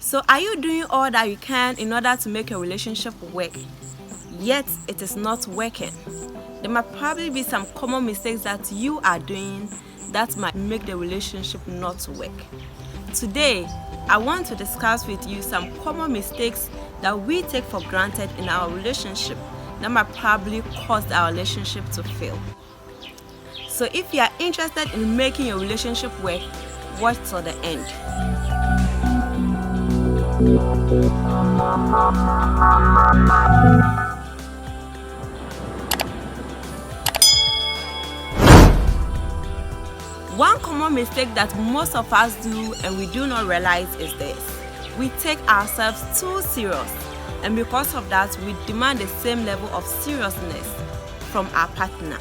So are you doing all that you can in order to make your relationship work, yet it is not working? There might probably be some common mistakes that you are doing that might make the relationship not work. Today, I want to discuss with you some common mistakes that we take for granted in our relationship that might probably cause our relationship to fail. So if you are interested in making your relationship work, watch till the end. One common mistake that most of us do and we do not realize is this: we take ourselves too serious, and because of that, we demand the same level of seriousness from our partner.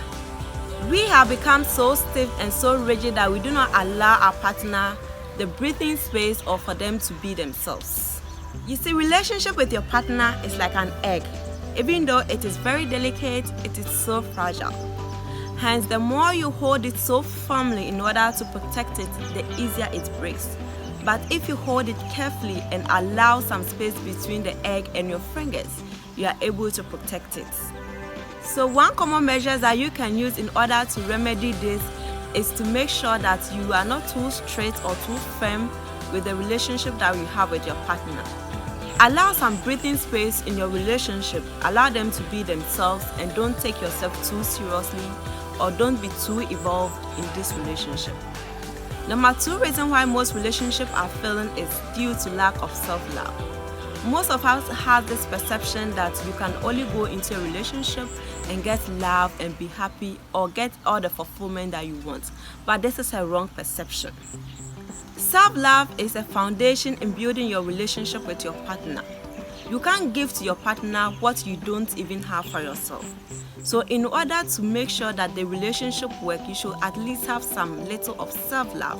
We have become so stiff and so rigid that we do not allow our partner the breathing space or for them to be themselves. You see, relationship with your partner is like an egg. Even though it is very delicate, it is so fragile. Hence, the more you hold it so firmly in order to protect it, the easier it breaks. But if you hold it carefully and allow some space between the egg and your fingers, you are able to protect it. So one common measure that you can use in order to remedy this is to make sure that you are not too straight or too firm with the relationship that you have with your partner. Allow some breathing space in your relationship. Allow them to be themselves and don't take yourself too seriously or don't be too involved in this relationship. Number 2 reason why most relationships are failing is due to lack of self-love. Most of us have this perception that you can only go into a relationship and get love and be happy or get all the fulfillment that you want. But this is a wrong perception. Self-love is a foundation in building your relationship with your partner. You can't give to your partner what you don't even have for yourself. So in order to make sure that the relationship works, you should at least have some little of self-love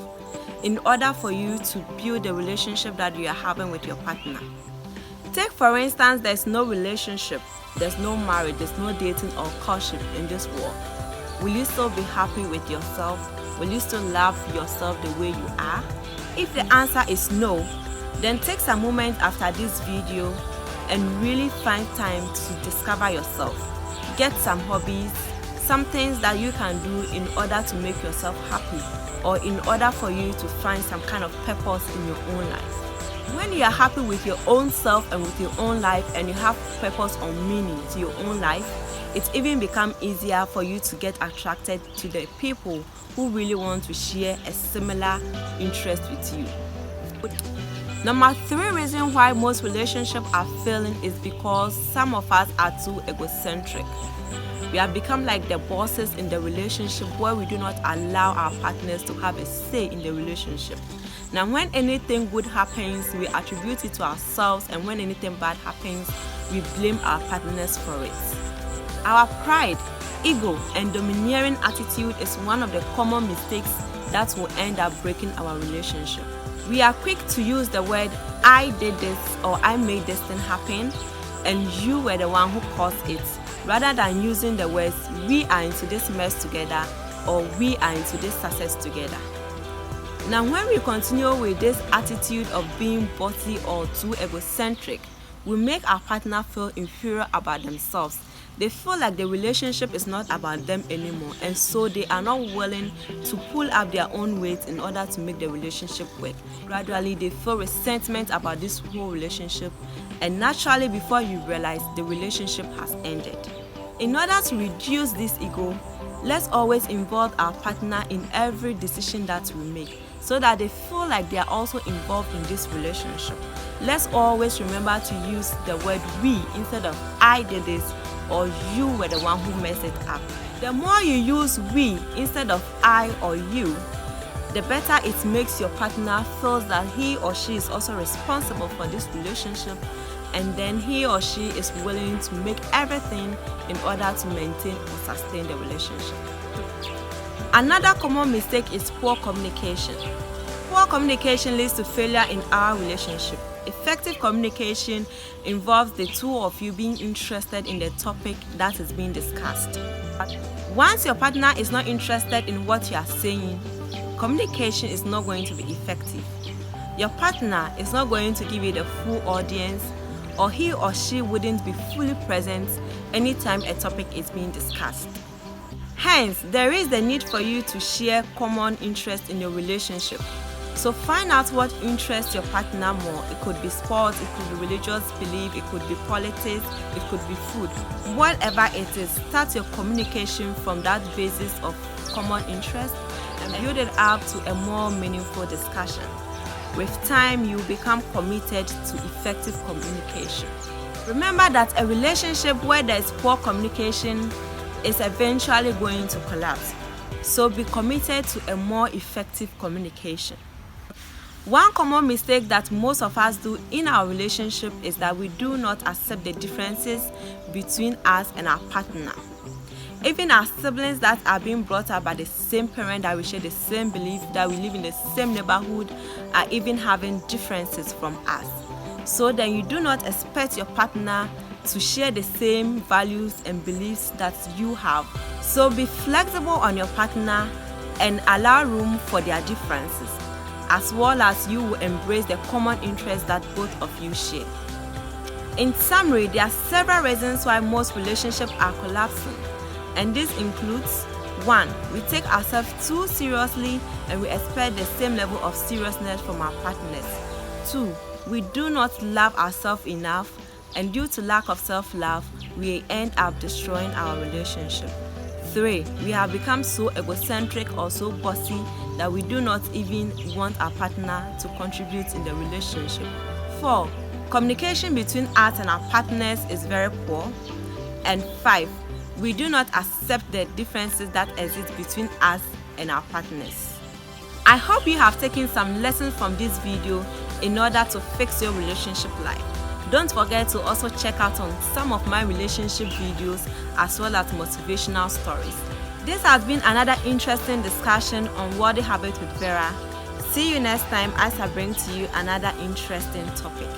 in order for you to build the relationship that you are having with your partner. Take for instance, there's no relationship, there's no marriage, there's no dating or courtship in this world. Will you still be happy with yourself? Will you still love yourself the way you are? If the answer is no, then take some moment after this video and really find time to discover yourself. Get some hobbies, some things that you can do in order to make yourself happy or in order for you to find some kind of purpose in your own life. When you are happy with your own self and with your own life and you have purpose or meaning to your own life, it even becomes easier for you to get attracted to the people who really want to share a similar interest with you. Number 3 reason why most relationships are failing is because some of us are too egocentric. We have become like the bosses in the relationship where we do not allow our partners to have a say in the relationship. Now, when anything good happens, we attribute it to ourselves, and when anything bad happens, we blame our partners for it. Our pride, ego, and domineering attitude is one of the common mistakes that will end up breaking our relationship. We are quick to use the word "I did this" or "I made this thing happen" and "you were the one who caused it," rather than using the words "we are into this mess together" or "we are into this success together." Now, when we continue with this attitude of being bossy or too egocentric, we make our partner feel inferior about themselves. They feel like the relationship is not about them anymore, and so they are not willing to pull up their own weight in order to make the relationship work. Gradually, they feel resentment about this whole relationship, and naturally, before you realize, the relationship has ended. In order to reduce this ego, let's always involve our partner in every decision that we make, so that they feel like they are also involved in this relationship. Let's always remember to use the word "we" instead of "I did this" or "you were the one who messed it up." The more you use "we" instead of "I" or "you, the better it makes your partner feel that he or she is also responsible for this relationship, and then he or she is willing to make everything in order to maintain or sustain the relationship. Another common mistake is poor communication. Poor communication leads to failure in our relationship. Effective communication involves the two of you being interested in the topic that is being discussed. Once your partner is not interested in what you are saying, communication is not going to be effective. Your partner is not going to give you the full audience, or he or she wouldn't be fully present anytime a topic is being discussed. Hence, there is the need for you to share common interests in your relationship. So find out what interests your partner more. It could be sports, it could be religious belief, it could be politics, it could be food. Whatever it is, start your communication from that basis of common interest and build it up to a more meaningful discussion. With time, you become committed to effective communication. Remember that a relationship where there is poor communication is eventually going to collapse. So be committed to a more effective communication. One common mistake that most of us do in our relationship is that we do not accept the differences between us and our partner. Even our siblings that are being brought up by the same parent, that we share the same belief, that we live in the same neighborhood, are even having differences from us. So then you do not expect your partner to share the same values and beliefs that you have. So be flexible on your partner and allow room for their differences, as well as you will embrace the common interests that both of you share. In summary, there are several reasons why most relationships are collapsing, and this includes: 1. We take ourselves too seriously and we expect the same level of seriousness from our partners. 2. We do not love ourselves enough, and due to lack of self-love, we end up destroying our relationship. 3. We have become so egocentric or so bossy that we do not even want our partner to contribute in the relationship. 4. Communication between us and our partners is very poor. And 5. We do not accept the differences that exist between us and our partners. I hope you have taken some lessons from this video in order to fix your relationship life. Don't forget to also check out on some of my relationship videos as well as motivational stories. This has been another interesting discussion on Worldly Habits with Vera. See you next time as I bring to you another interesting topic.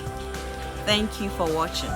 Thank you for watching.